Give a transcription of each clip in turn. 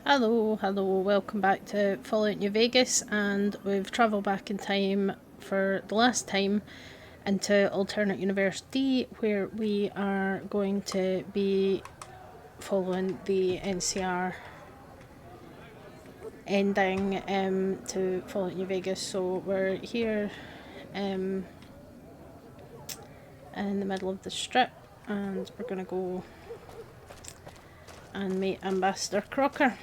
Hello, welcome back to Fallout New Vegas, and we've travelled back in time for the last time into Alternate Universe D, where we are going to be following the NCR ending to Fallout New Vegas. So we're here in the middle of the strip, and we're going to go and meet Ambassador Crocker.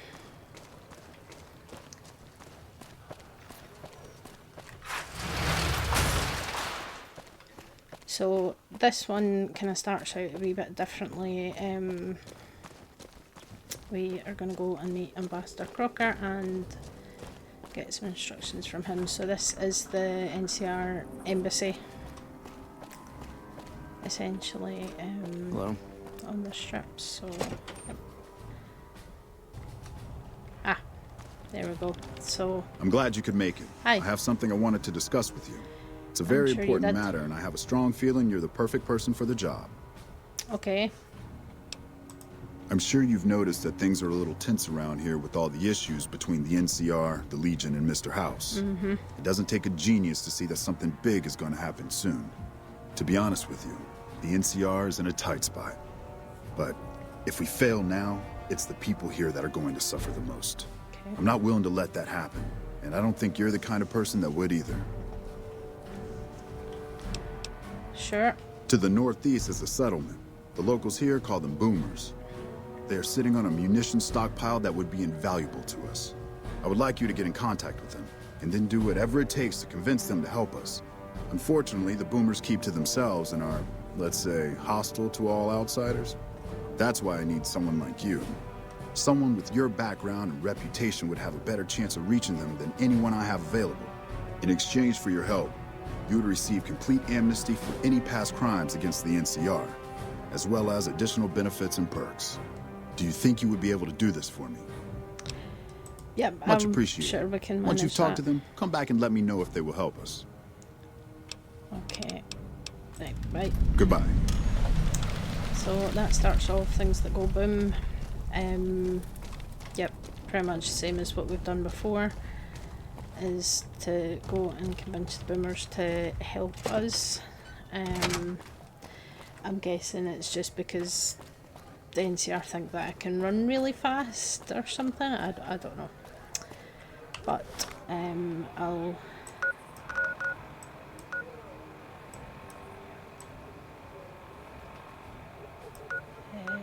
So this one kind of starts out a wee bit differently. We are going to go and meet Ambassador Crocker and get some instructions from him. So this is the NCR embassy, essentially, Hello. on the strip. So, yep. Ah, there we go. So I'm glad you could make it. Hi. I have something I wanted to discuss with you. It's a very sure you important did. matter, and I have a strong feeling you're the perfect person for the job. okay, I'm sure you've noticed that things are a little tense around here with all the issues between the NCR, the Legion, and Mr. House. It doesn't take a genius to see that something big is going to happen soon. To be honest with you, the NCR is in a tight spot. But if we fail now, it's the people here that are going to suffer the most. okay, I'm not willing to let that happen, and I don't think you're the kind of person that would either. sure. To the northeast is a settlement. The locals here call them boomers. They are sitting on a munitions stockpile that would be invaluable to us. I would like you to get in contact with them, and then do whatever it takes to convince them to help us. Unfortunately, the boomers keep to themselves and are, let's say, hostile to all outsiders. That's why I need someone like you. Someone with your background and reputation would have a better chance of reaching them than anyone I have available. In exchange for your help, you would receive complete amnesty for any past crimes against the NCR, as well as additional benefits and perks. Do you think you would be able to do this for me? Yep, Much appreciated. Sure, we can manage Once you've talked that. to them, come back and let me know if they will help us. Okay, right. Goodbye. So that starts off things that go boom. Yep, pretty much the same as what we've done before, is to go and convince the boomers to help us. I'm guessing it's just because the NCR think that I can run really fast or something. I don't know. But I'll... yeah.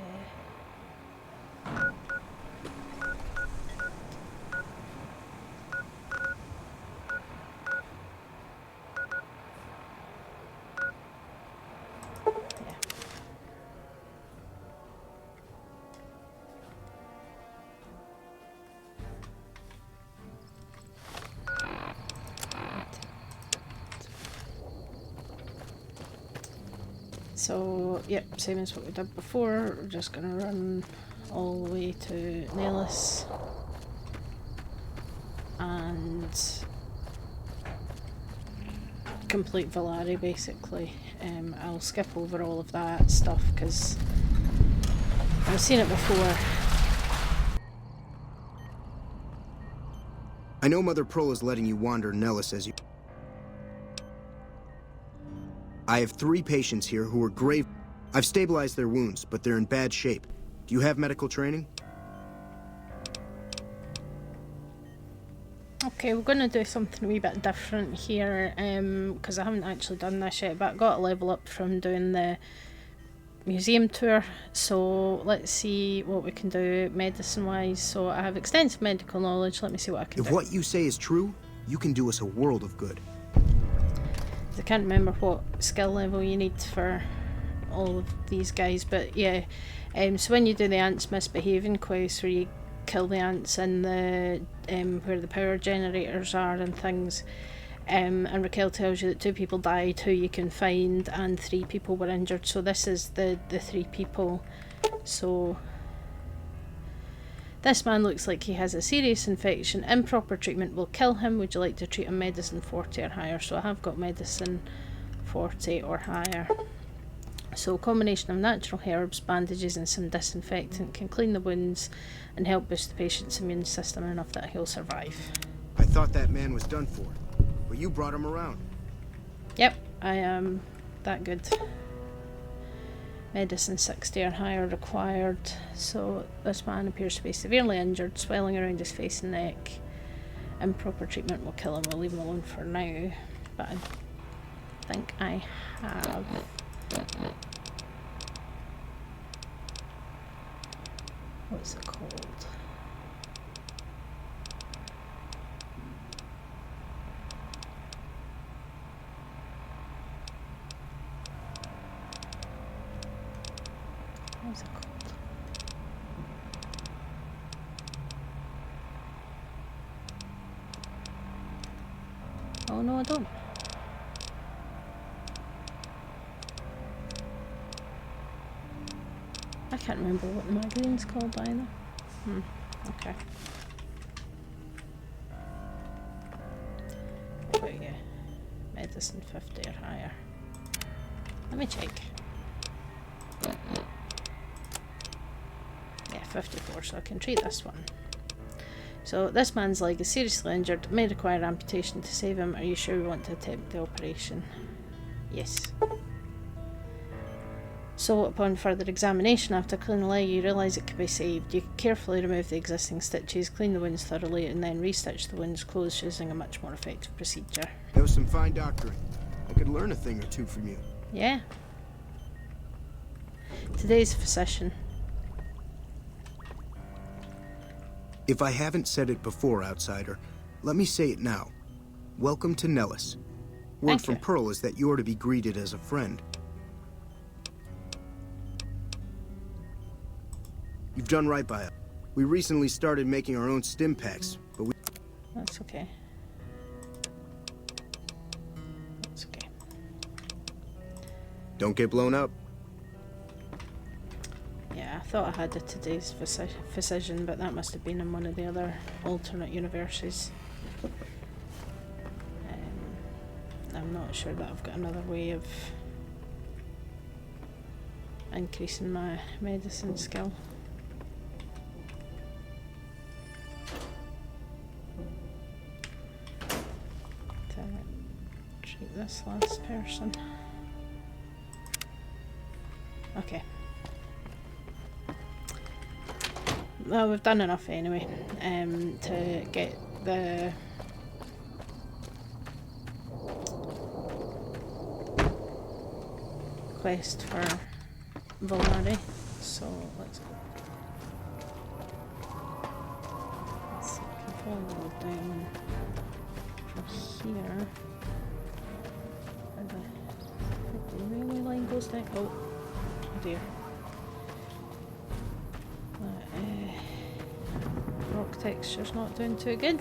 So, yep, same as what we did before. We're just gonna run all the way to Nellis and complete Valari, basically. I'll skip over all of that stuff because I've seen it before. I know Mother Pearl is letting you wander Nellis as you... I have 3 patients here who are grave... I've stabilized their wounds, but they're in bad shape. Do you have medical training? Okay, we're going to do something a wee bit different here, because I haven't actually done this yet, but I got a level up from doing the museum tour, so let's see what we can do medicine-wise. So I have extensive medical knowledge. Let me see what I can If do. what you say is true, you can do us a world of good. I can't remember what skill level you need for all of these guys, but yeah. So when you do the ants misbehaving quest, where you kill the ants in the where the power generators are and things, and Raquel tells you that 2 people died who you can find and 3 people were injured. So this is the 3 people. So this man looks like he has a serious infection. Improper treatment will kill him. Would you like to treat him medicine 40 or higher? So I have got medicine 40 or higher. So a combination of natural herbs, bandages and some disinfectant can clean the wounds and help boost the patient's immune system enough that he'll survive. I thought that man was done for, but you brought him around. Yep, I am that good. Medicine 60 or higher required. So this man appears to be severely injured, swelling around his face and neck. Improper treatment will kill him. We'll leave him alone for now. But I think I have... What's it called? What's it called? Oh no, I don't. I can't remember what the magazine's called either. Okay. What about you? Medicine 50 or higher. Let me check. Yeah, 54, so I can treat this one. So this man's leg is seriously injured, may require amputation to save him. Are you sure we want to attempt the operation? Yes. So upon further examination after cleaning the leg, you realise it could be saved. You carefully remove the existing stitches, clean the wounds thoroughly and then restitch the wounds closed, using a much more effective procedure. That was some fine doctoring. I could learn a thing or two from you. Yeah. Today's physician. If I haven't said it before, outsider, let me say it now. Welcome to Nellis. Word Thank from you. Pearl is that you're to be greeted as a friend. You've done right by us. We recently started making our own stim packs, but we... That's okay. That's okay. Don't get blown up. Yeah, I thought I had a today's physician, but that must have been in one of the other alternate universes. I'm not sure that I've got another way of increasing my medicine skill. To treat this last person. Okay. Well, we've done enough anyway, to get the quest for Volnari. So let's see if we can follow down from here. And the railway line goes down. Oh dear. Rock texture's not doing too good.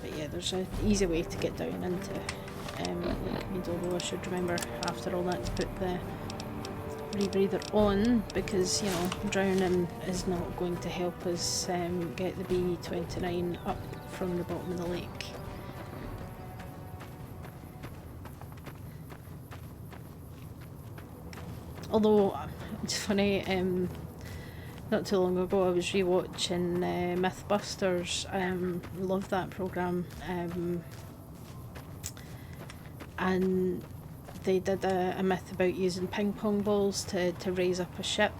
But yeah, there's an easy way to get down into although I should remember after all that to put the rebreather on, because you know drowning is not going to help us get the B29 up from the bottom of the lake. Although it's funny, not too long ago I was rewatching Mythbusters. Love that programme. And they did a myth about using ping pong balls to raise up a ship,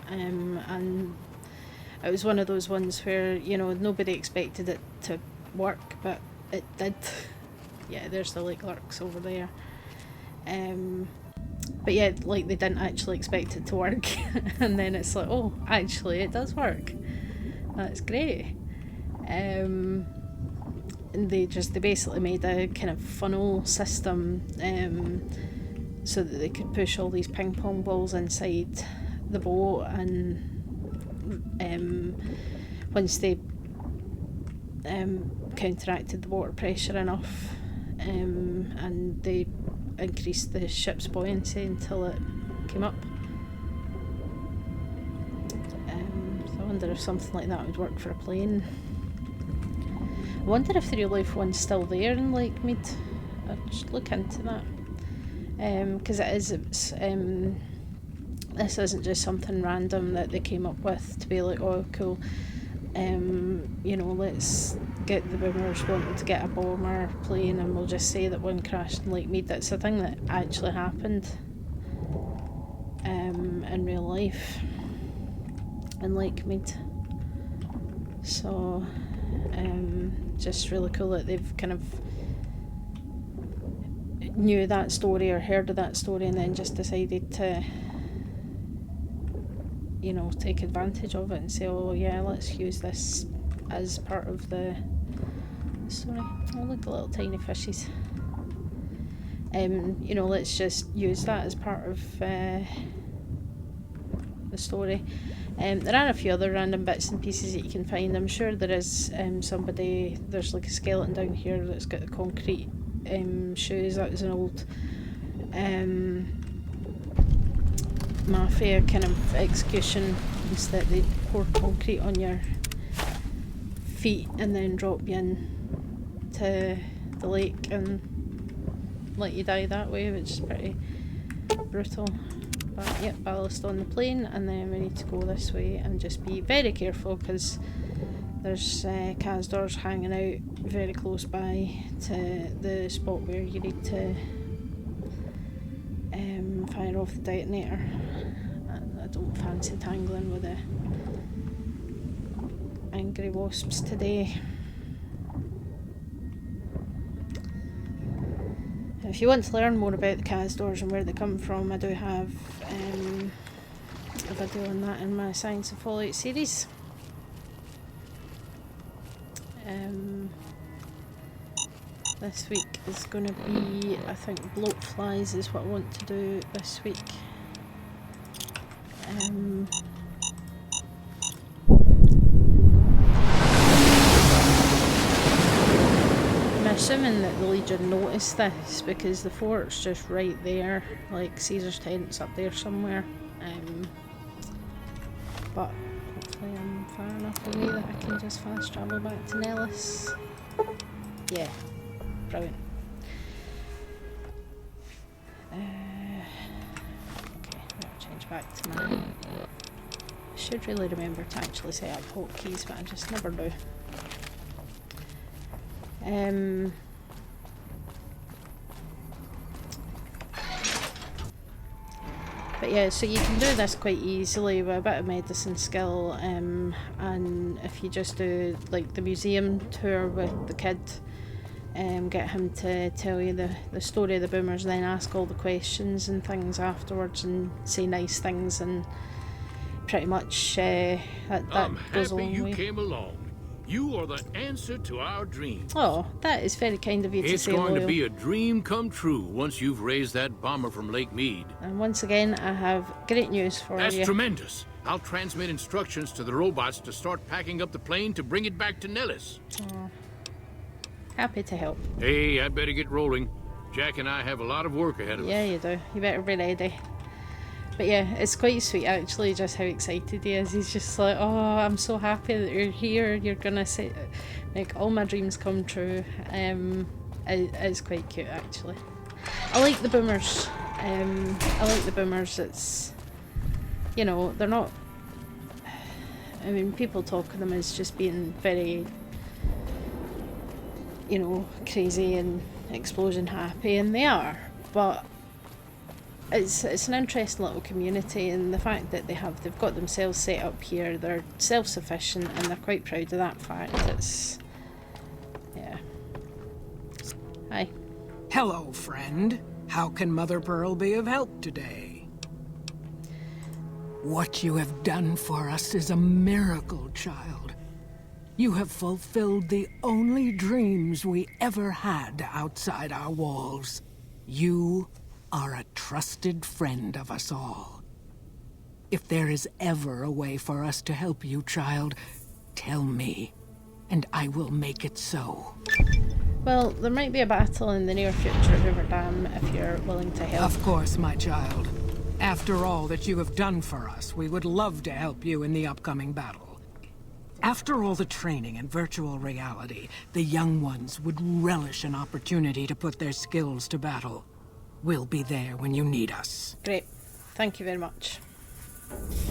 and it was one of those ones where, you know, nobody expected it to work, but it did. Yeah, there's the lake lurks over there. But yeah, like they didn't actually expect it to work, and then it's like, oh, actually it does work. That's great. And they basically made a kind of funnel system, so that they could push all these ping pong balls inside the boat, and once they counteracted the water pressure enough, and they increased the ship's buoyancy until it came up. So I wonder if something like that would work for a plane. I wonder if the real life one's still there in Lakemead. I'll just look into that. because it's this isn't just something random that they came up with to be like, oh cool, you know, let's get the boomers wanting to get a bomber plane and we'll just say that one crashed in Lake Mead. That's a thing that actually happened in real life in Lake Mead. So just really cool that they've kind of knew that story or heard of that story and then just decided to, you know, take advantage of it and say, oh yeah, let's use this as part of the story. Oh, look, the little tiny fishies. You know, let's just use that as part of the story. There are a few other random bits and pieces that you can find. I'm sure there is somebody, there's like a skeleton down here that's got the concrete shoes. That was an old mafia kind of execution, is that they pour concrete on your feet and then drop you in to the lake and let you die that way, which is pretty brutal. But yep, ballast on the plane, and then we need to go this way and just be very careful because there's Kazdors hanging out very close by to the spot where you need to fire off the detonator. And I don't fancy tangling with the angry wasps today. If you want to learn more about the Kazdors and where they come from, I do have a video on that in my Science of Fallout series. This week is going to be, I think, bloatflies is what I want to do this week. I'm assuming that the Legion noticed this because the fort's just right there, like Caesar's tent's up there somewhere. But hopefully I'm far enough away that I can just fast travel back to Nellis. Yeah, brilliant. Okay, I'll change back to my... I should really remember to actually set up hotkeys, but I just never do. But yeah, so you can do this quite easily with a bit of medicine skill, and if you just do like the museum tour with the kid, get him to tell you the story of the boomers, then ask all the questions and things afterwards and say nice things, and pretty much that goes a long way. I'm happy you came along. You are the answer to our dreams. Oh, that is very kind of you to say, It's going Loyal. to be a dream come true once you've raised that bomber from Lake Mead. And once again, I have great news for That's you. tremendous. I'll transmit instructions to the robots to start packing up the plane to bring it back to Nellis. Oh, happy to help. Hey, I'd better get rolling. Jack and I have a lot of work ahead of us. Yeah, you do. You better be ready. But yeah, it's quite sweet actually, just how excited he is. He's just like, oh, I'm so happy that you're here. You're gonna make all my dreams come true. It's quite cute actually. I like the boomers. It's, you know, they're not. I mean, people talk of them as just being very, you know, crazy and explosion happy, and they are, but. It's an interesting little community, and the fact that they've got themselves set up here, they're self-sufficient and they're quite proud of that fact. It's, yeah. Hi. Hello, friend. How can Mother Pearl be of help today? What you have done for us is a miracle, child. You have fulfilled the only dreams we ever had outside our walls. You are a trusted friend of us all. If there is ever a way for us to help you, child, tell me, and I will make it so. Well, there might be a battle in the near future at River Dam if you're willing to help. Of course, my child. After all that you have done for us, we would love to help you in the upcoming battle. After all the training in virtual reality, the young ones would relish an opportunity to put their skills to battle. We'll be there when you need us. Great. Thank you very much.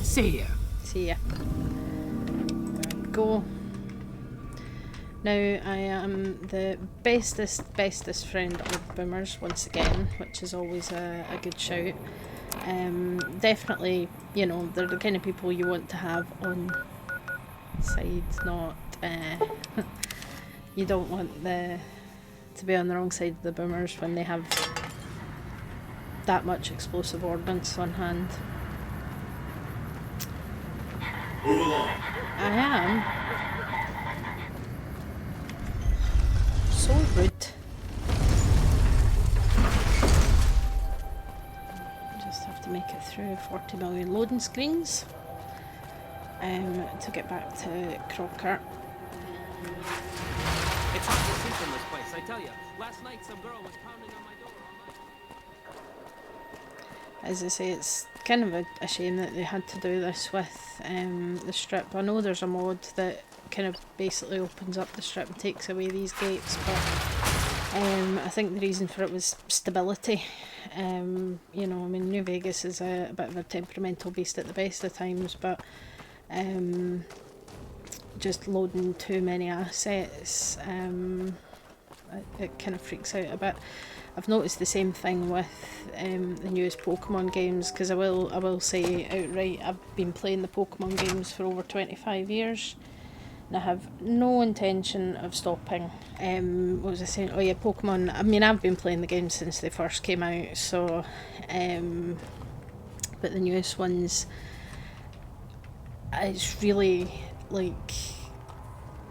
See ya. See ya. There we go. Now I am the bestest friend of boomers once again, which is always a good shout. Definitely, you know, they're the kind of people you want to have on side, not you don't want to be on the wrong side of the boomers when they have that much explosive ordnance on hand. Move along. I am. So rude. Just have to make it through 40 million loading screens to get back to Crocker. It's hard to sleep in this place, I tell you. Last night some girl was pounding on my door all night. As I say, it's kind of a shame that they had to do this with the strip. I know there's a mod that kind of basically opens up the strip and takes away these gates, but I think the reason for it was stability. You know, I mean, New Vegas is a bit of a temperamental beast at the best of times, but just loading too many assets, it kind of freaks out a bit. I've noticed the same thing with the newest Pokemon games, because I will say outright, I've been playing the Pokemon games for over 25 years, and I have no intention of stopping. What was I saying? Oh yeah, Pokemon. I mean, I've been playing the games since they first came out, so but the newest ones, it's really like,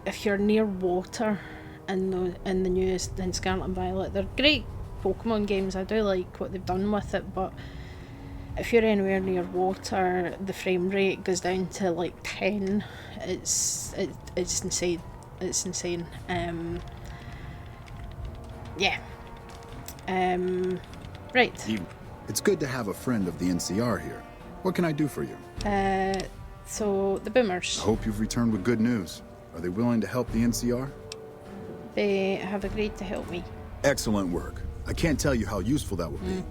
if you're near water in the newest, in Scarlet and Violet, they're great Pokemon games. I do like what they've done with it, but if you're anywhere near water, the frame rate goes down to like 10. It's insane. It's insane. Yeah. Right. It's good to have a friend of the NCR here. What can I do for you? So the boomers, I hope you've returned with good news. Are they willing to help the NCR? they have agreed to help me. Excellent work. I can't tell you how useful that will be.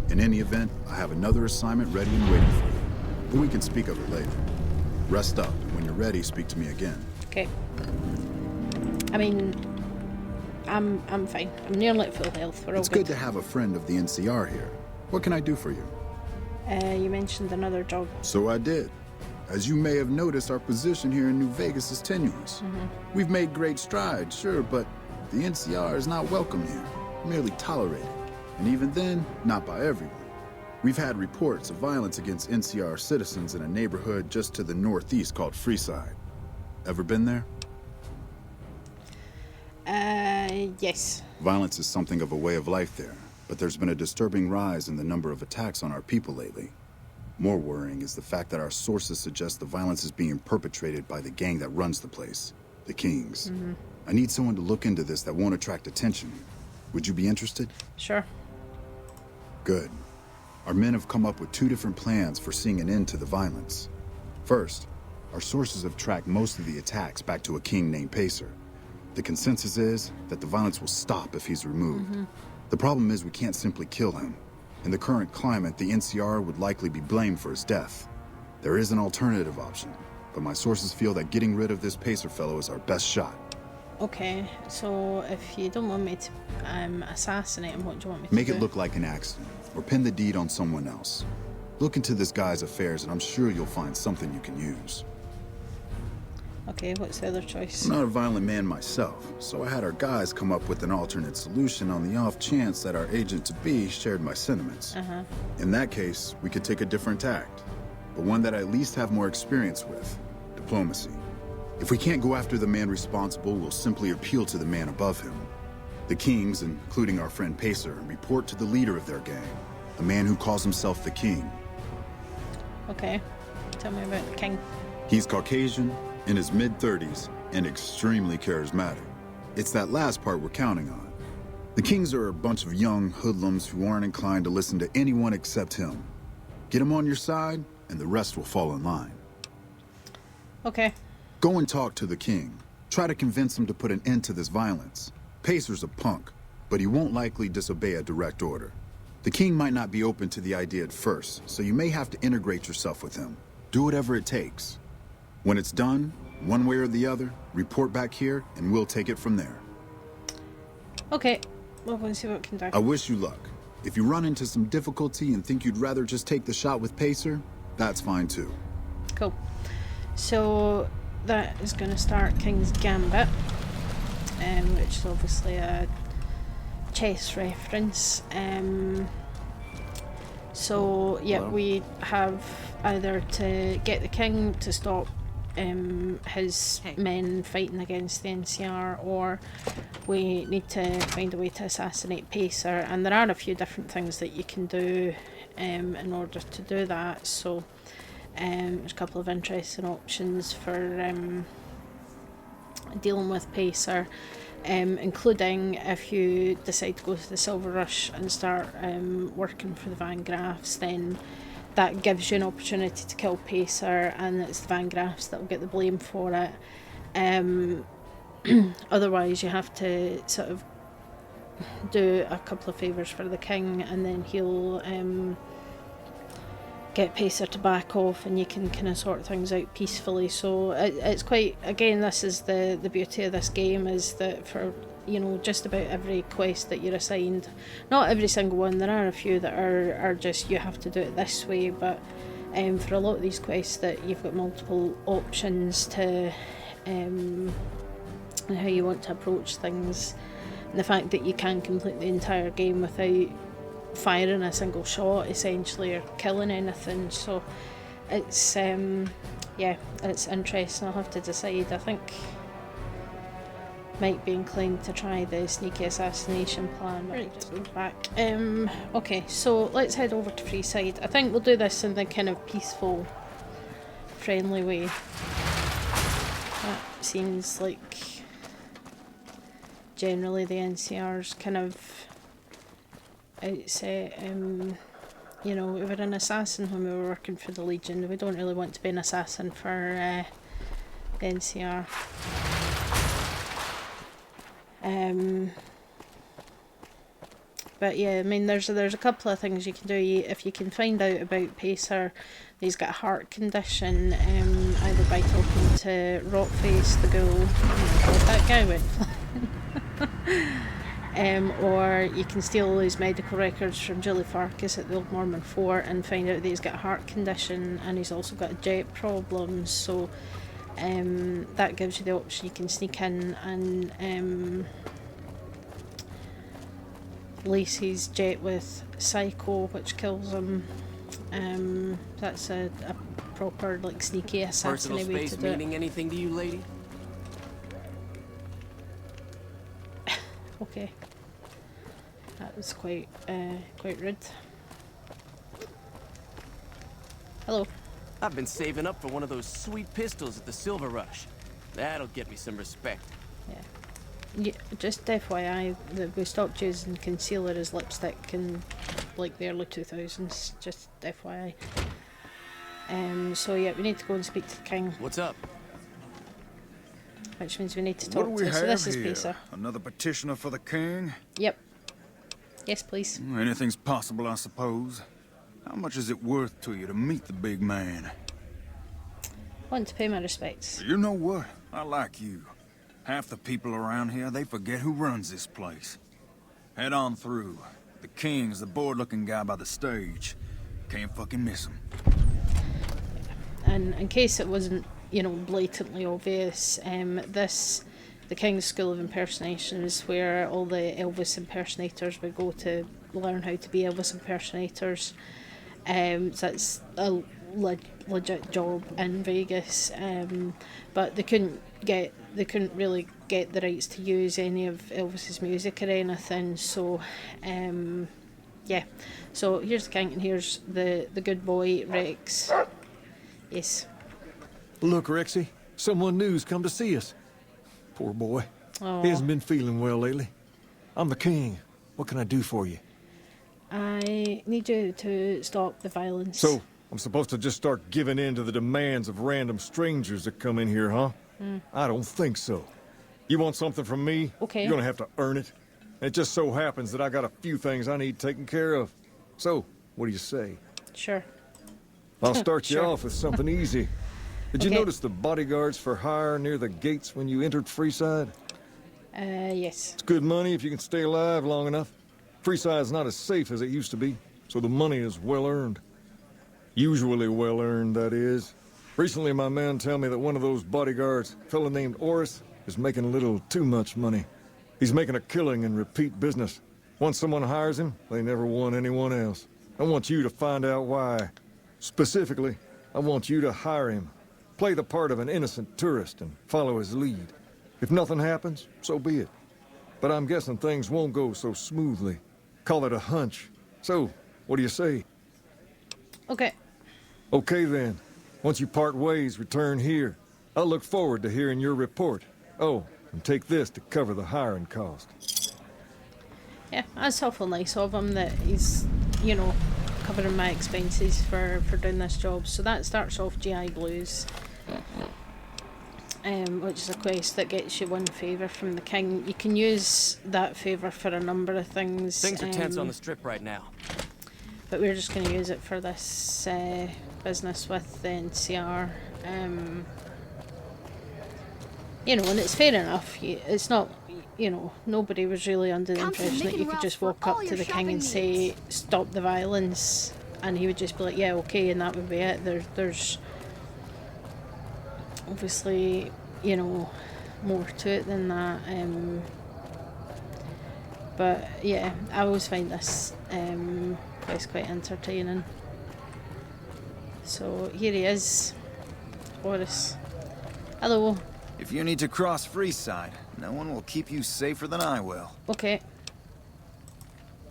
In any event, I have another assignment ready and waiting for you. But we can speak of it later. Rest up, and when you're ready, speak to me again. Okay. I mean, I'm fine. I'm nearly at full health. We're all It's good to have a friend of the NCR here. What can I do for you? You mentioned another job. So I did. As you may have noticed, our position here in New Vegas is tenuous. We've made great strides, sure, but the NCR is not welcome here, merely tolerated. And even then, not by everyone. We've had reports of violence against NCR citizens in a neighborhood just to the northeast called Freeside. Ever been there? Yes. Violence is something of a way of life there, but there's been a disturbing rise in the number of attacks on our people lately. More worrying is the fact that our sources suggest the violence is being perpetrated by the gang that runs the place, the Kings. I need someone to look into this that won't attract attention. Would you be interested? Sure. Good. Our men have come up with 2 different plans for seeing an end to the violence. First, our sources have tracked most of the attacks back to a king named Pacer. The consensus is that the violence will stop if he's removed. The problem is we can't simply kill him. In the current climate, the NCR would likely be blamed for his death. There is an alternative option, but my sources feel that getting rid of this Pacer fellow is our best shot. Okay, so if you don't want me to assassinate him, what do you want me to Make do? it look like an accident, or pin the deed on someone else. Look into this guy's affairs, and I'm sure you'll find something you can use. Okay, what's the other choice? I'm not a violent man myself, so I had our guys come up with an alternate solution on the off chance that our agent-to-be shared my sentiments. In that case, we could take a different tact, but one that I at least have more experience with: diplomacy. If we can't go after the man responsible, we'll simply appeal to the man above him. The Kings, including our friend Pacer, report to the leader of their gang, a man who calls himself the King. Okay, tell me about the king. He's Caucasian, in his mid-30s, and extremely charismatic. It's that last part we're counting on. The Kings are a bunch of young hoodlums who aren't inclined to listen to anyone except him. Get him on your side, and the rest will fall in line. Okay. Go and talk to the King. Try to convince him to put an end to this violence. Pacer's a punk, but he won't likely disobey a direct order. The king might not be open to the idea at first, so you may have to integrate yourself with him. Do whatever it takes. When it's done, one way or the other, report back here, and we'll take it from there. Okay, we'll go and see what we can do. I wish you luck. If you run into some difficulty and think you'd rather just take the shot with Pacer, that's fine too. Cool. So that is going to start King's Gambit, which is obviously a chess reference. So yeah, we have either to get the king to stop his men fighting against the NCR, or we need to find a way to assassinate Pacer, and there are a few different things that you can do in order to do that. So there's a couple of interesting options for dealing with Pacer, including if you decide to go to the Silver Rush and start working for the Van Graffs, then that gives you an opportunity to kill Pacer, and it's the Van Graffs that will get the blame for it. Otherwise you have to sort of do a couple of favours for the king, and then he'll get Pacer to back off, and you can kind of sort things out peacefully. So it's quite, again, this is the beauty of this game, is that for, you know, just about every quest that you're assigned, not every single one, there are a few that are just you have to do it this way, but for a lot of these quests that you've got multiple options to how you want to approach things, and the fact that you can complete the entire game without firing a single shot essentially or killing anything. So it's yeah, it's interesting. I'll have to decide. I think might be inclined to try the sneaky assassination plan. Right, just go back. Okay, so let's head over to Freeside. I think we'll do this in the kind of peaceful, friendly way. That seems like generally the NCR's kind of outset. You know, we were an assassin when we were working for the Legion. We don't really want to be an assassin for the NCR. But yeah, I mean, there's a couple of things you can do. If you can find out about Pacer, he's got a heart condition, either by talking to Rockface the Ghoul, oh my god, that guy went flying, or you can steal all his medical records from Julie Farkas at the Old Mormon Fort and find out that he's got a heart condition, and he's also got jet problems. So that gives you the option. You can sneak in and lace his jet with Psycho, which kills him. That's a proper, like, sneaky assassin way to do it. Personal space meaning anything to you, lady? Okay, that was quite rude. Hello. I've been saving up for one of those sweet pistols at the Silver Rush. That'll get me some respect. Yeah, just FYI, that we stopped using concealer as lipstick in like the early 2000s. Just FYI. So yeah, we need to go and speak to the king. What's up? Which means we need to What talk do we to. So have this is here? Pacer. Another petitioner for the king? Yep. Yes, please. Anything's possible, I suppose. How much is it worth to you to meet the big man? I want to pay my respects. You know what? I like you. Half the people around here, they forget who runs this place. Head on through. The king's the bored-looking guy by the stage. Can't fucking miss him. And in case it wasn't, you know, blatantly obvious, the King's School of Impersonation is where all the Elvis impersonators would go to learn how to be Elvis impersonators. So it's a legit job in Vegas, but they couldn't really get the rights to use any of Elvis's music or anything. So yeah, so here's the king and here's the good boy Rex. Yes. Look, Rexy, someone new's come to see us. Poor boy. Aww. He hasn't been feeling well lately. I'm the king. What can I do for you? I need you to stop the violence. So, I'm supposed to just start giving in to the demands of random strangers that come in here, huh? I don't think so. You want something from me? Okay. You're gonna have to earn it. It just so happens that I got a few things I need taken care of. So, what do you say? Sure. I'll start you Sure. off with something easy. Did you Okay. notice the bodyguards for hire near the gates when you entered Freeside? Yes. It's good money if you can stay alive long enough. Freeside's not as safe as it used to be, so the money is well earned. Usually well earned, that is. Recently, my man tell me that one of those bodyguards, a fella named Orris, is making a little too much money. He's making a killing in repeat business. Once someone hires him, they never want anyone else. I want you to find out why. Specifically, I want you to hire him. Play the part of an innocent tourist and follow his lead. If nothing happens, so be it. But I'm guessing things won't go so smoothly. Call it a hunch. So, what do you say? Okay. Okay then. Once you part ways, return here. I'll look forward to hearing your report. Oh, and take this to cover the hiring cost. Yeah, that's awful nice of him that he's, you know, covering my expenses for doing this job. So that starts off GI Blues, which is a quest that gets you one favour from the king. You can use that favour for a number of things. Things are tense on the strip right now. But we're just going to use it for this business with the NCR. You know, and it's fair enough. It's not, you know, nobody was really under the impression that you could just walk up to the king and say, stop the violence, and he would just be like, yeah, okay, and that would be it. There's obviously, you know, more to it than that. But yeah, I always find this quest quite entertaining. So here he is, Orris. Hello. If you need to cross Freeside, no one will keep you safer than I will. Okay.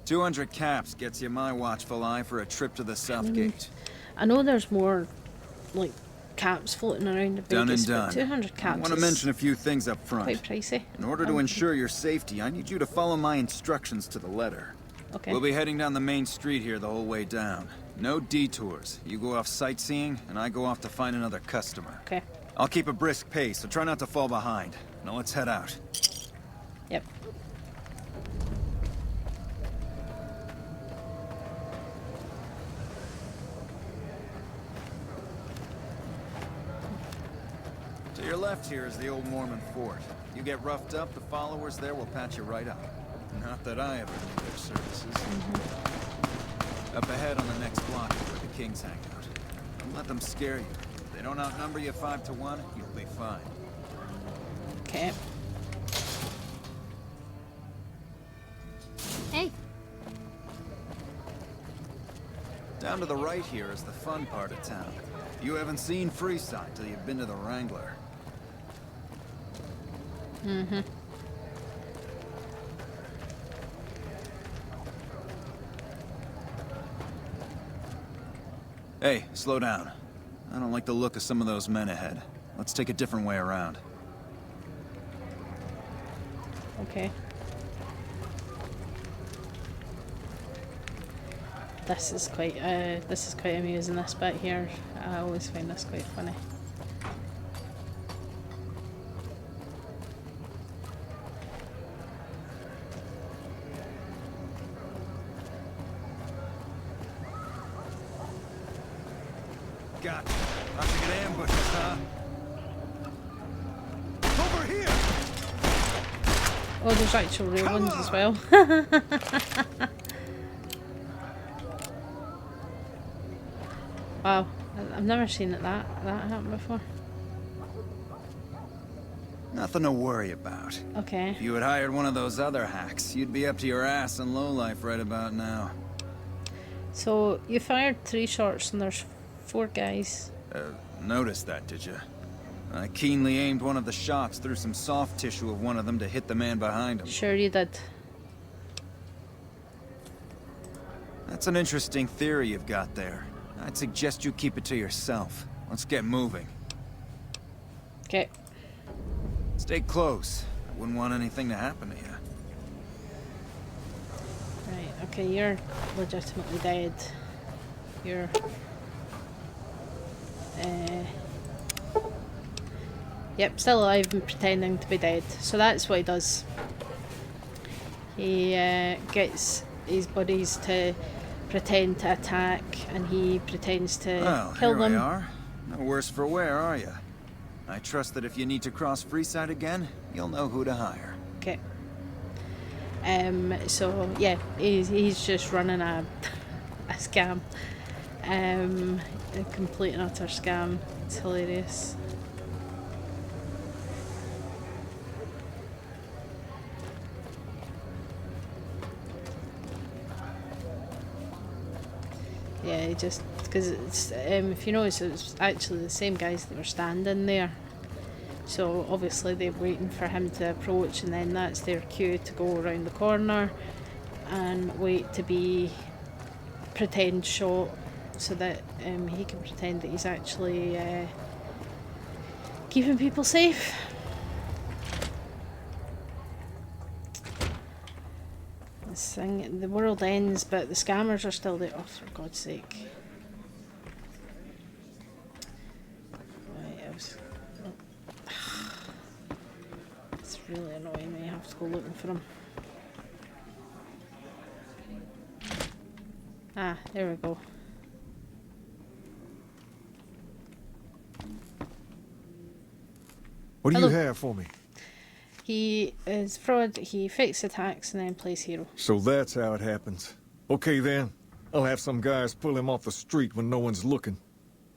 200 caps gets you my watchful eye for a trip to the South Gate. I know there's more, like, caps floating around the Done Vegas, and but done. 200 caps I want to is mention a few things up front. quite pricey. In order to ensure your safety, I need you to follow my instructions to the letter. Okay. We'll be heading down the main street here the whole way down. No detours. You go off sightseeing, and I go off to find another customer. Okay. I'll keep a brisk pace, so try not to fall behind. Now let's head out. Yep. To your left here is the old Mormon fort. You get roughed up, the followers there will patch you right up. Not that I ever knew their services. Up ahead on the next block is where the kings hang out. Don't let them scare you. If they don't outnumber you 5 to 1, you'll be fine. Okay. Hey. Down to the right here is the fun part of town. You haven't seen Freeside till you've been to the Wrangler. Mm-hmm. Hey, slow down. I don't like the look of some of those men ahead. Let's take a different way around. Okay. This is quite amusing, this bit here. I always find this quite funny. Gotcha. Not to get ambushed, huh? Over here! Oh, there's actual real ones as well. Wow, I've never seen that happen before. Nothing to worry about. Okay. If you had hired one of those other hacks, you'd be up to your ass in lowlife right about now. So you fired 3 shots and there's 4 guys. Noticed that, did you? I keenly aimed one of the shots through some soft tissue of one of them to hit the man behind him. Sure you did. That's an interesting theory you've got there. I'd suggest you keep it to yourself. Let's get moving. Okay. Stay close. I wouldn't want anything to happen to you. Right, okay, you're legitimately dead. You're... Yep, still alive and pretending to be dead. So that's what he does. He gets his buddies to pretend to attack, and he pretends to Well, kill here we them. are. No worse for wear, are you? I trust that if you need to cross Freeside again, you'll know who to hire. Okay. So yeah, he's just running a scam. A complete and utter scam. It's hilarious. Yeah, just because it's if you notice, it's actually the same guys that were standing there. So obviously they're waiting for him to approach, and then that's their cue to go around the corner and wait to be pretend shot, so that he can pretend that he's actually keeping people safe. This thing, the world ends, but the scammers are still there. Oh, for God's sake! Right, it's really annoying me. I have to go looking for him. Ah, there we go. What do Hello. you have for me? He is fraud. He fakes attacks and then plays hero. So that's how it happens. Okay then, I'll have some guys pull him off the street when no one's looking.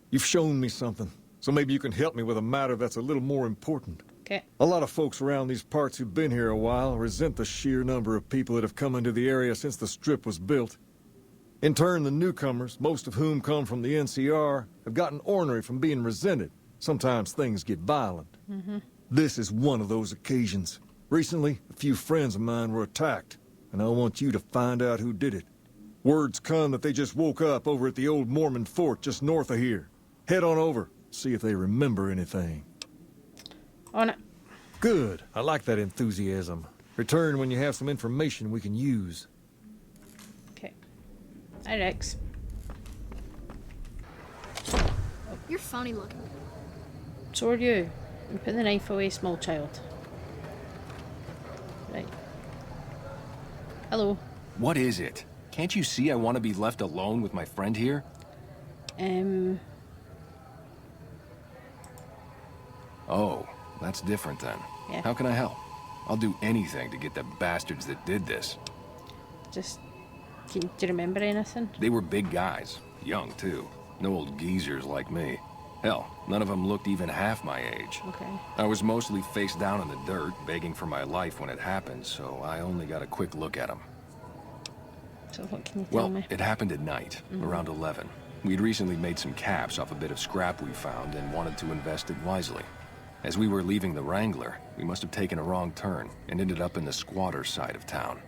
You've shown me something, so maybe you can help me with a matter that's a little more important. Okay. A lot of folks around these parts who've been here a while resent the sheer number of people that have come into the area since the strip was built. In turn, the newcomers, most of whom come from the NCR, have gotten ornery from being resented. Sometimes things get violent. This is one of those occasions. Recently, a few friends of mine were attacked, and I want you to find out who did it. Word's come that they just woke up over at the old Mormon fort just north of here. Head on over, see if they remember anything. On it. Good. I like that enthusiasm. Return when you have some information we can use. Okay. Hi, Rex. You're funny looking. So are you. And put the knife away, small child. Right. Hello. What is it? Can't you see I want to be left alone with my friend here? Oh, that's different then. Yeah. How can I help? I'll do anything to get the bastards that did this. Just, do you remember anything? They were big guys, young too. No old geezers like me. Hell, none of them looked even half my age. Okay. I was mostly face down in the dirt, begging for my life when it happened, so I only got a quick look at them. So what can you tell Well, me? it happened at night, around 11. We'd recently made some caps off a bit of scrap we found and wanted to invest it wisely. As we were leaving the Wrangler, we must have taken a wrong turn and ended up in the squatter side of town.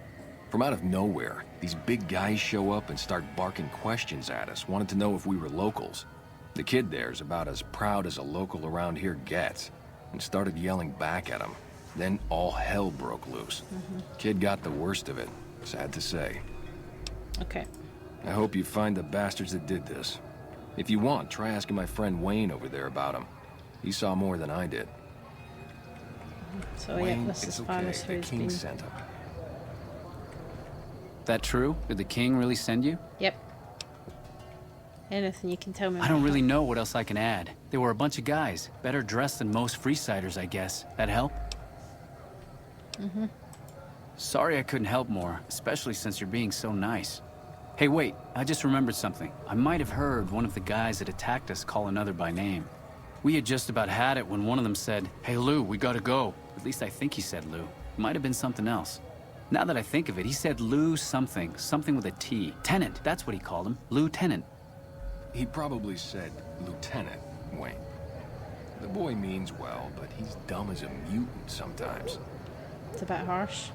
From out of nowhere, these big guys show up and start barking questions at us, wanted to know if we were locals. The kid there's about as proud as a local around here gets, and started yelling back at him. Then all hell broke loose. Kid got the worst of it, sad to say. Okay. I hope you find the bastards that did this. If you want, try asking my friend Wayne over there about him. He saw more than I did. So Wayne, yeah, this it's is Faris okay. The who's king been... sent him. That true? Did the king really send you? Yep. Anything you can tell me? I don't really know what else I can add. They were a bunch of guys, better dressed than most Freesiders, I guess. That help? Sorry I couldn't help more, especially since you're being so nice. Hey, wait, I just remembered something. I might have heard one of the guys that attacked us call another by name. We had just about had it when one of them said, "Hey Lou, we gotta go." At least I think he said Lou. It might have been something else. Now that I think of it, he said Lou something. Something with a T. Tenant, that's what he called him. Lieutenant. He probably said Lieutenant Wayne. The boy means well, but he's dumb as a mutant sometimes. It's a bit harsh.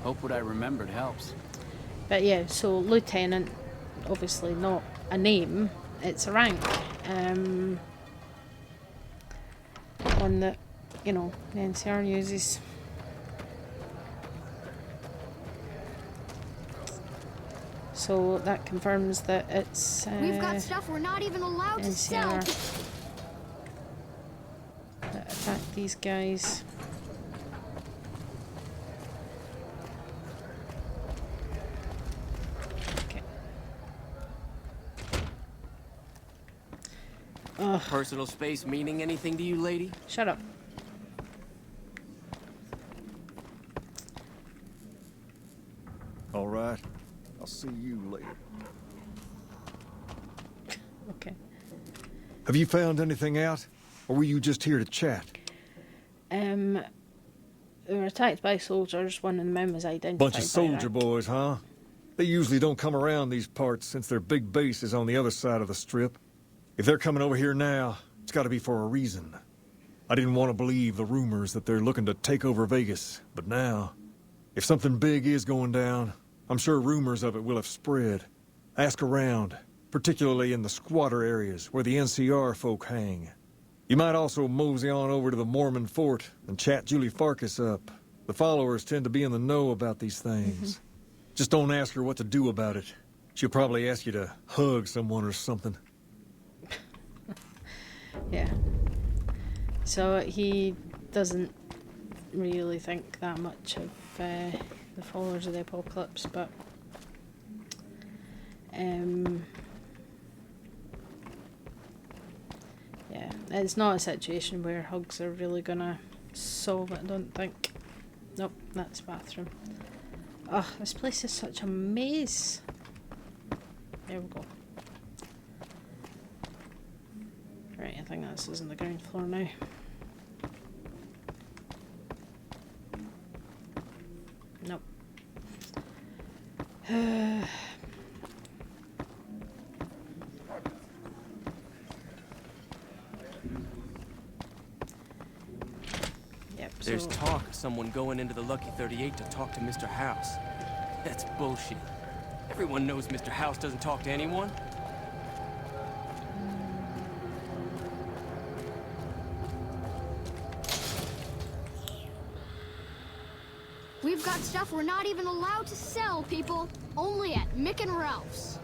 Hope what I remembered helps. But yeah, so Lieutenant, obviously not a name, it's a rank. One that, you know, the NCR uses. So that confirms that it's We've got stuff we're not even allowed to sell. NCR. these guys. Okay. Ugh. Personal space meaning anything to you, lady? Shut up. All right. I'll see you later. Okay. Have you found anything out? Or were you just here to chat? They were attacked by soldiers. One of the men was identified. Bunch of by soldier rank. boys, huh? They usually don't come around these parts since their big base is on the other side of the strip. If they're coming over here now, it's gotta be for a reason. I didn't want to believe the rumors that they're looking to take over Vegas, but now, if something big is going down, I'm sure rumors of it will have spread. Ask around, particularly in the squatter areas where the NCR folk hang. You might also mosey on over to the Mormon fort and chat Julie Farkas up. The followers tend to be in the know about these things. Just don't ask her what to do about it. She'll probably ask you to hug someone or something. Yeah. So he doesn't really think that much of the followers of the apocalypse, but yeah, it's not a situation where hugs are really gonna solve it, I don't think. Nope, that's bathroom. Ugh, this place is such a maze. There we go. Right, I think this is on the ground floor now. Nope. Yep, There's so talk of someone going into the Lucky 38 to talk to Mr. House. That's bullshit. Everyone knows Mr. House doesn't talk to anyone. We've got stuff we're not even allowed to sell, people. Only at Mick and Ralph's.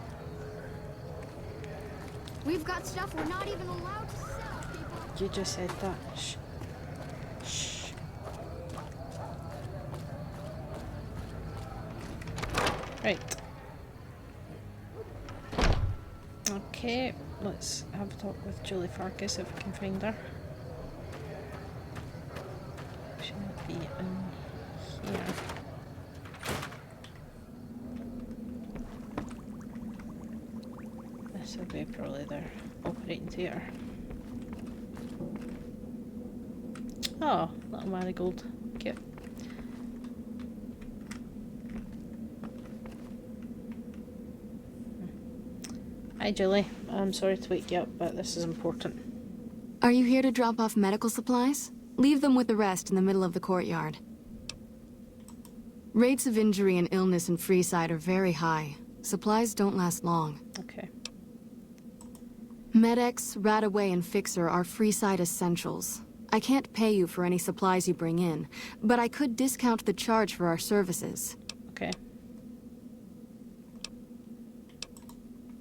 We've got stuff we're not even allowed to sell, people. you just said that. Shh. Shh. Right. Okay, let's have a talk with Julie Farkas if we can find her. She might be in here. This will be probably their operating theatre. Oh, little marigold. Cute. Hi Julie, I'm sorry to wake you up, but this is important. Are you here to drop off medical supplies? Leave them with the rest in the middle of the courtyard. Rates of injury and illness in Freeside are very high. Supplies don't last long. Okay. Med-X, Radaway, and Fixer are Freeside essentials. I can't pay you for any supplies you bring in, but I could discount the charge for our services. Okay.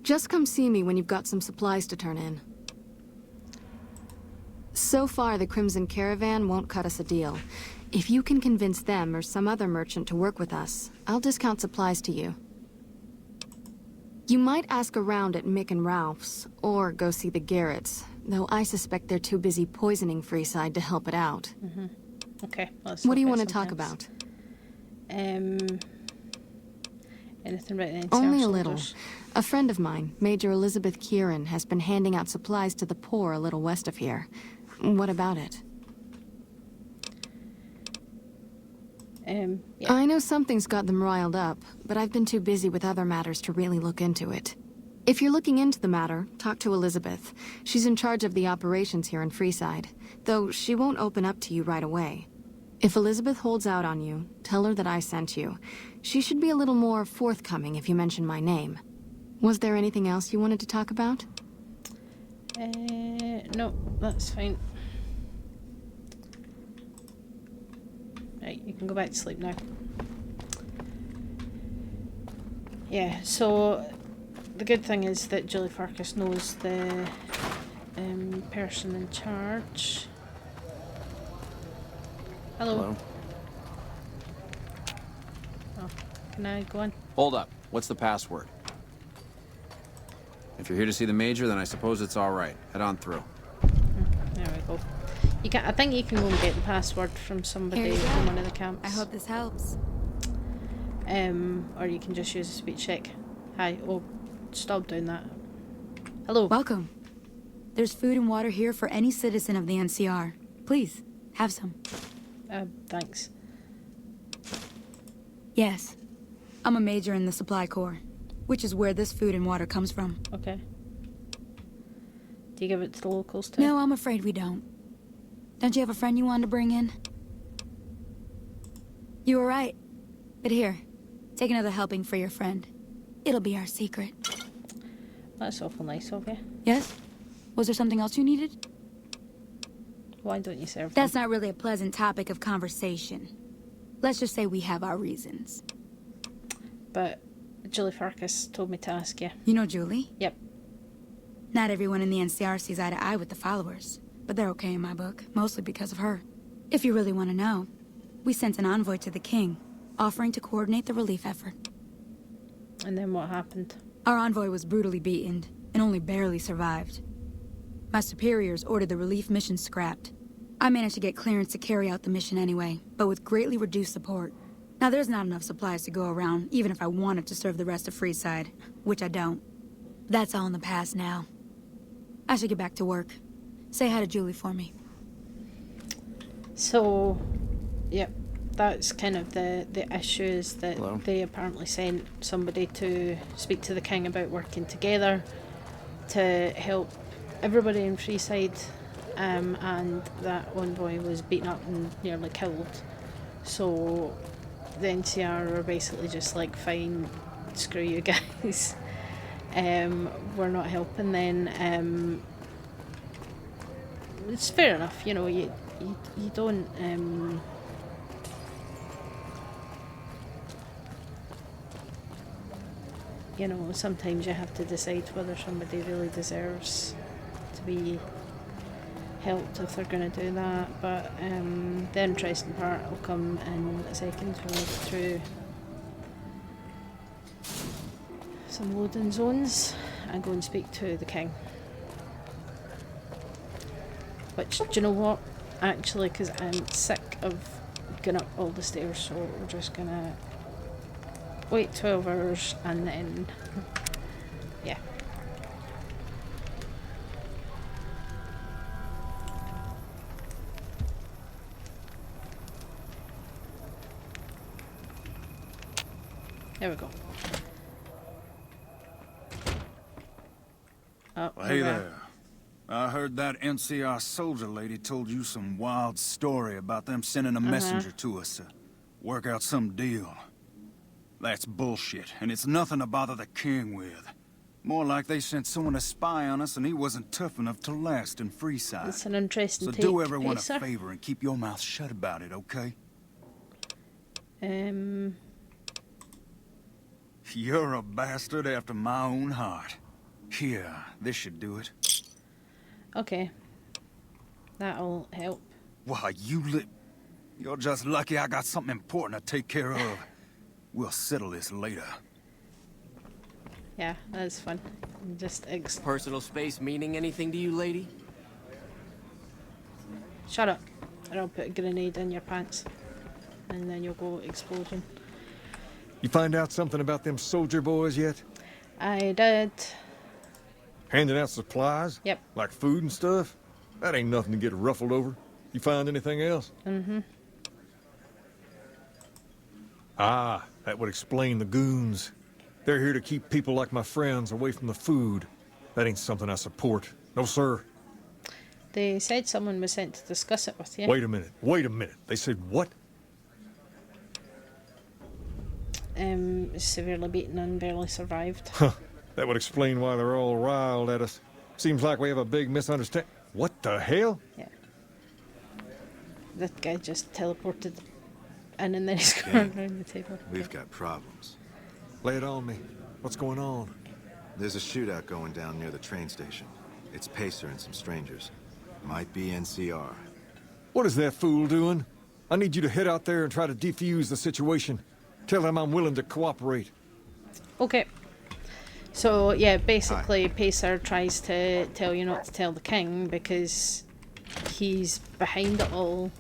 Just come see me when you've got some supplies to turn in. So far, the Crimson Caravan won't cut us a deal. If you can convince them or some other merchant to work with us, I'll discount supplies to you. You might ask around at Mick and Ralph's, or go see the Garretts, though I suspect they're too busy poisoning Freeside to help it out. Mm-hmm. Okay, let's What do you want to talk about? Anything about the NCR Only a little. soldiers? A friend of mine, Major Elizabeth Kieran, has been handing out supplies to the poor a little west of here. What about it? Yeah. I know something's got them riled up, but I've been too busy with other matters to really look into it. If you're looking into the matter, talk to Elizabeth. She's in charge of the operations here in Freeside, though she won't open up to you right away. If Elizabeth holds out on you, tell her that I sent you. She should be a little more forthcoming if you mention my name. Was there anything else you wanted to talk about? No, that's fine. Right, you can go back to sleep now. Yeah, so the good thing is that Julie Farkas knows the person in charge. Hello. Oh, can I go in? Hold up. What's the password? If you're here to see the Major, then I suppose it's all right. Head on through. There we go. You can. I think you can go and get the password from somebody from one of the camps. I hope this helps. Or you can just use a speech check. Hi. Oh, stop doing that. Hello. Welcome. There's food and water here for any citizen of the NCR. Please, have some. Thanks. Yes. I'm a major in the Supply Corps, which is where this food and water comes from. Okay. Do you give it to the locals too? No, I'm afraid we don't. Don't you have a friend you wanted to bring in? You were right. But here, take another helping for your friend. It'll be our secret. That's awful nice of you. Yes? Was there something else you needed? Why don't you serve That's them? not really a pleasant topic of conversation. Let's just say we have our reasons. But Julie Farkas told me to ask you. You know Julie? Yep. Not everyone in the NCR sees eye to eye with the followers, but they're okay in my book, mostly because of her. If you really want to know, we sent an envoy to the king, offering to coordinate the relief effort. And then what happened? Our envoy was brutally beaten, and only barely survived. My superiors ordered the relief mission scrapped. I managed to get clearance to carry out the mission anyway, but with greatly reduced support. Now there's not enough supplies to go around, even if I wanted to serve the rest of Freeside, which I don't. That's all in the past now. I should get back to work. Say hi to Julie for me. So, yep, that's kind of the issue is that they apparently sent somebody to speak to the king about working together to help everybody in Freeside, and that envoy was beaten up and nearly killed. So the NCR are basically just like, fine, screw you guys. We're not helping then. It's fair enough, you know, you don't you know, sometimes you have to decide whether somebody really deserves to be helped if they're going to do that. But the interesting part will come in a second when we go through some loading zones and go and speak to the king. Which, do you know what? Actually, because I'm sick of going up all the stairs, so we're just gonna wait 12 hours and then, yeah. There we go. Oh, Hey there. I heard that NCR soldier lady told you some wild story about them sending a messenger to us to work out some deal. That's bullshit, and it's nothing to bother the king with. More like they sent someone to spy on us and he wasn't tough enough to last in Freeside. It's an interesting So take, do everyone sir. a favor and keep your mouth shut about it, okay? You're a bastard after my own heart. Here, this should do it. Okay. That'll help. Why, you're just lucky I got something important to take care of. We'll settle this later. Yeah, that's fun. Just Personal space meaning anything to you, lady? Shut up. Or I'll put a grenade in your pants. And then you'll go explosion. You find out something about them soldier boys yet? I did. Handing out supplies? Yep. Like food and stuff? That ain't nothing to get ruffled over. You find anything else? Mm-hmm. Ah, that would explain the goons. They're here to keep people like my friends away from the food. That ain't something I support. No, sir. They said someone was sent to discuss it with you. Wait a minute. They said what? Severely beaten and barely survived. Huh. That would explain why they're all riled at us. Seems like we have a big misunderstanding. What the hell? Yeah. That guy just teleported in and then he's going around the table. We've got problems. Lay it on me. What's going on? There's a shootout going down near the train station. It's Pacer and some strangers. Might be NCR. What is that fool doing? I need you to head out there and try to defuse the situation. Tell them I'm willing to cooperate. Okay. So, yeah, basically, Pacer tries to tell you not to tell the king because he's behind it all.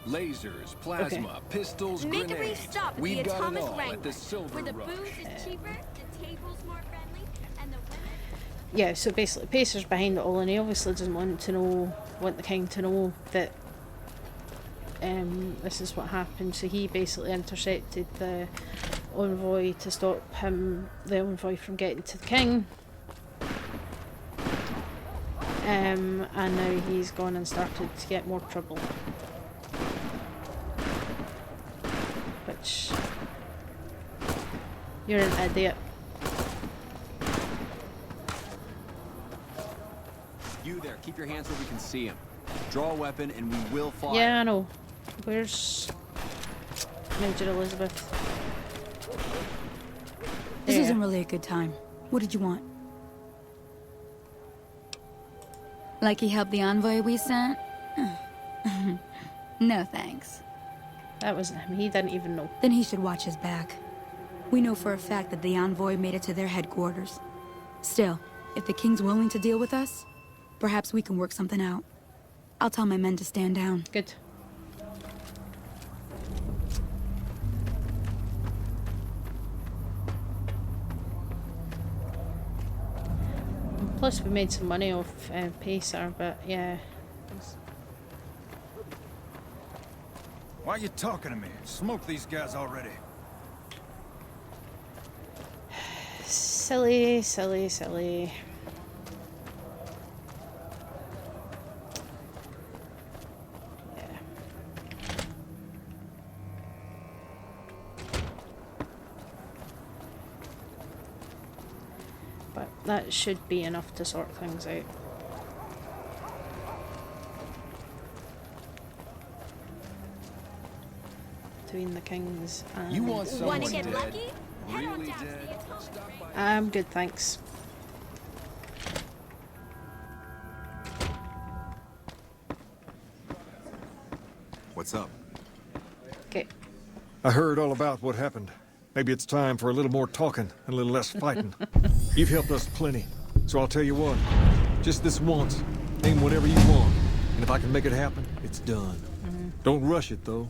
Lasers, plasma, pistols, Make a brief grenades. stop at We've the got it Atomic all at Wrangler, the Silver where the Rush. booze is cheaper, the tables more friendly, and the women... Yeah, so basically Pacer's behind it all, and he obviously doesn't want the king to know that this is what happened. So he basically intercepted the envoy to stop the envoy from getting to the king. And now he's gone and started to get more trouble. Which, you're an idiot. You there, keep your hands where we can see him. Draw a weapon and we will fire. Yeah, I know. Where's Major Elizabeth? This There. isn't really a good time. What did you want? Like he helped the envoy we sent? No thanks. That wasn't him. He didn't even know. Then he should watch his back. We know for a fact that the envoy made it to their headquarters. Still, if the king's willing to deal with us, perhaps we can work something out. I'll tell my men to stand down. Good. Plus we made some money off Pacer, but yeah. Why are you talking to me? Smoke these guys already. Silly, silly, silly. Yeah. But that should be enough to sort things out. Between the kings and... You want someone Wanna get dead? lucky? Head on Really down to the dead? Atomic Stop by. I'm good, thanks. What's up? Okay. I heard all about what happened. Maybe it's time for a little more talking and a little less fighting. You've helped us plenty, so I'll tell you what. Just this once, name whatever you want, and if I can make it happen, it's done. Don't rush it, though.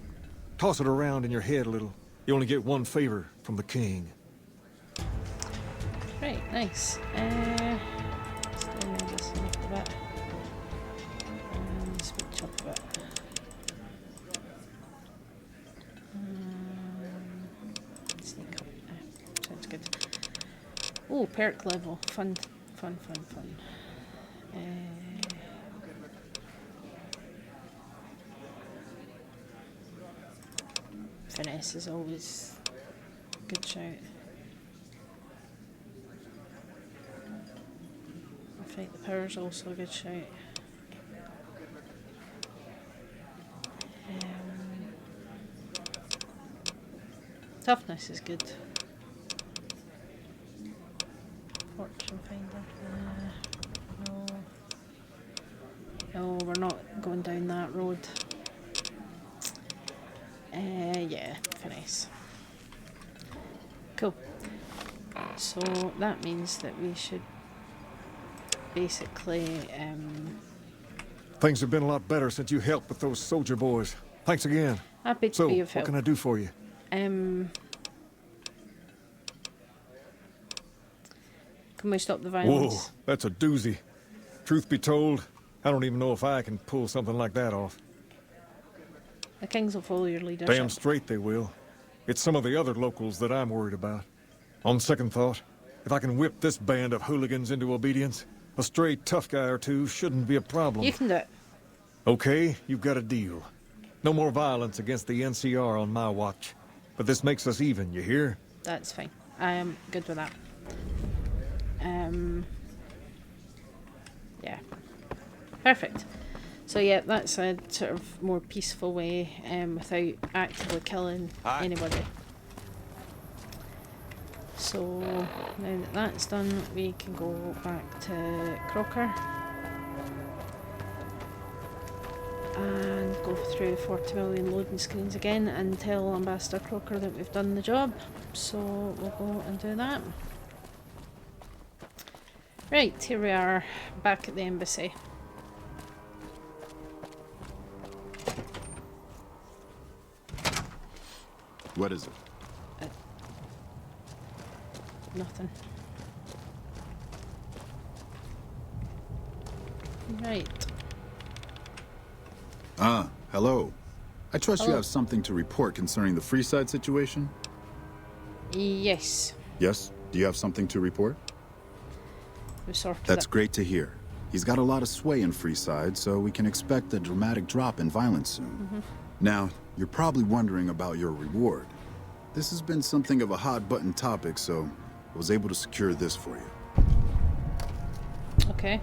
Toss it around in your head a little. You only get one favor from the king. Right, nice. Let's do this a little bit. And switch up a bit. Sneak up. Sounds good. Oh, perk level. Fun, fun, fun, fun. Finesse is always a good shout. Fight the power is also a good shout. Toughness is good. Fortune finder. No. No, we're not going down that road. Yeah, finesse. Cool. So that means that we should basically Things have been a lot better since you helped with those soldier boys. Thanks again. happy to So, be of what help. can I do for you? Can we stop the Whoa, violence? that's a doozy. Truth be told, I don't even know if I can pull something like that off. The kings will follow your leadership. Damn straight they will. It's some of the other locals that I'm worried about. On second thought, if I can whip this band of hooligans into obedience, a stray tough guy or two shouldn't be a problem. You can do it. Okay, you've got a deal. No more violence against the NCR on my watch. But this makes us even, you hear? That's fine. I am good with that. Yeah. Perfect. So yeah, that's a sort of more peaceful way without actively killing anybody. So now that that's done, we can go back to Crocker. and go through 40 million loading screens again and tell Ambassador Crocker that we've done the job. So we'll go and do that. Right, here we are back at the embassy. What is it? Nothing. Right. Ah, hello. I trust you Hello. have something to report concerning the Freeside situation? Yes. Yes? Do you have something to report? We sorted That's it. great to hear. He's got a lot of sway in Freeside, so we can expect a dramatic drop in violence soon. Now, you're probably wondering about your reward. This has been something of a hot-button topic, so I was able to secure this for you. Okay.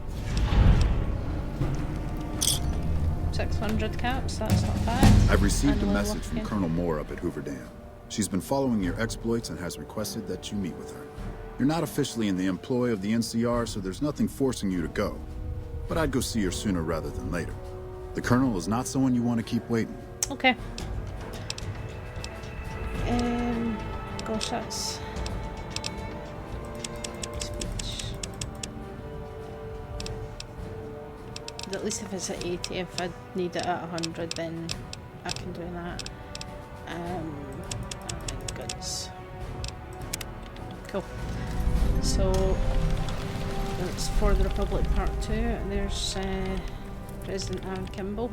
600 caps, that's not bad. I've received And a level message up from again. Colonel Moore up at Hoover Dam. She's been following your exploits and has requested that you meet with her. You're not officially in the employ of the NCR, so there's nothing forcing you to go. But I'd go see her sooner rather than later. The Colonel is not someone you want to keep waiting. Okay. Gosh, that's... speech. At least if it's at 80, if I need it at 100, then I can do that. Alright, goods. Cool. So, that's For the Republic Part 2. There's President Aaron Kimball.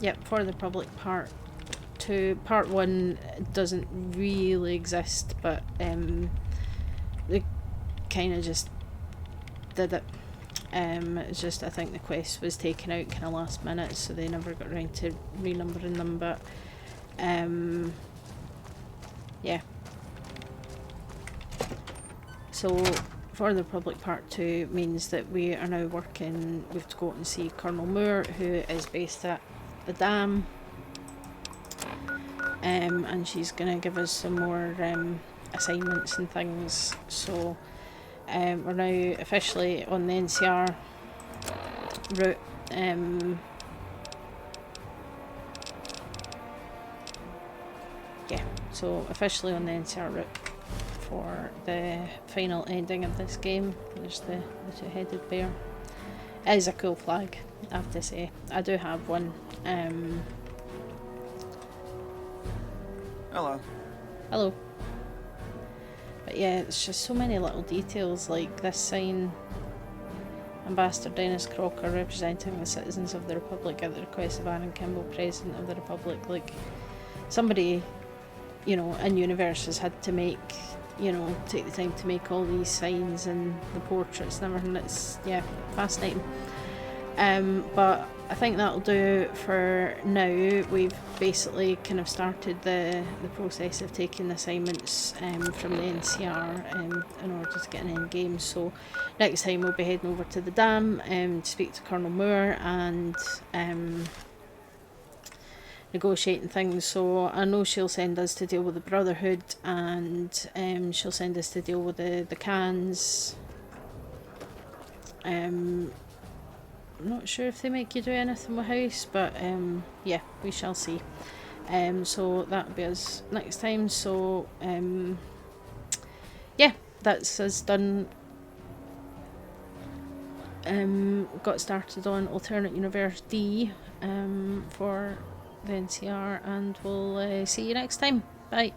Yep, For the Republic Part 2. Part 1 doesn't really exist, but they kind of just did it. It's just, I think the quest was taken out kind of last minute, so they never got around to renumbering them, but yeah. So For the Republic Part 2 means that we are now working, we have to go out and see Colonel Moore, who is based at the dam, and she's going to give us some more assignments and things. So we're now officially on the NCR route. Yeah, so officially on the NCR route for the final ending of this game. There's the two-headed bear. It is a cool flag, I have to say. I do have one. Hello. Hello. But yeah, it's just so many little details, like this sign. Ambassador Dennis Crocker, representing the citizens of the Republic at the request of Aaron Kimball, President of the Republic. Like, somebody, you know, in universe has had to make, you know, take the time to make all these signs and the portraits and everything. It's, yeah, fascinating. But I think that'll do for now. We've basically kind of started the process of taking assignments from the NCR in order to get an end game. So next time we'll be heading over to the dam to speak to Colonel Moore and negotiating things. So I know she'll send us to deal with the Brotherhood, and she'll send us to deal with the cans. I'm not sure if they make you do anything with house, but yeah, we shall see. So that'll be us next time. So yeah, that's us done. Got started on Alternate Universe D for the NCR, and we'll see you next time. Bye.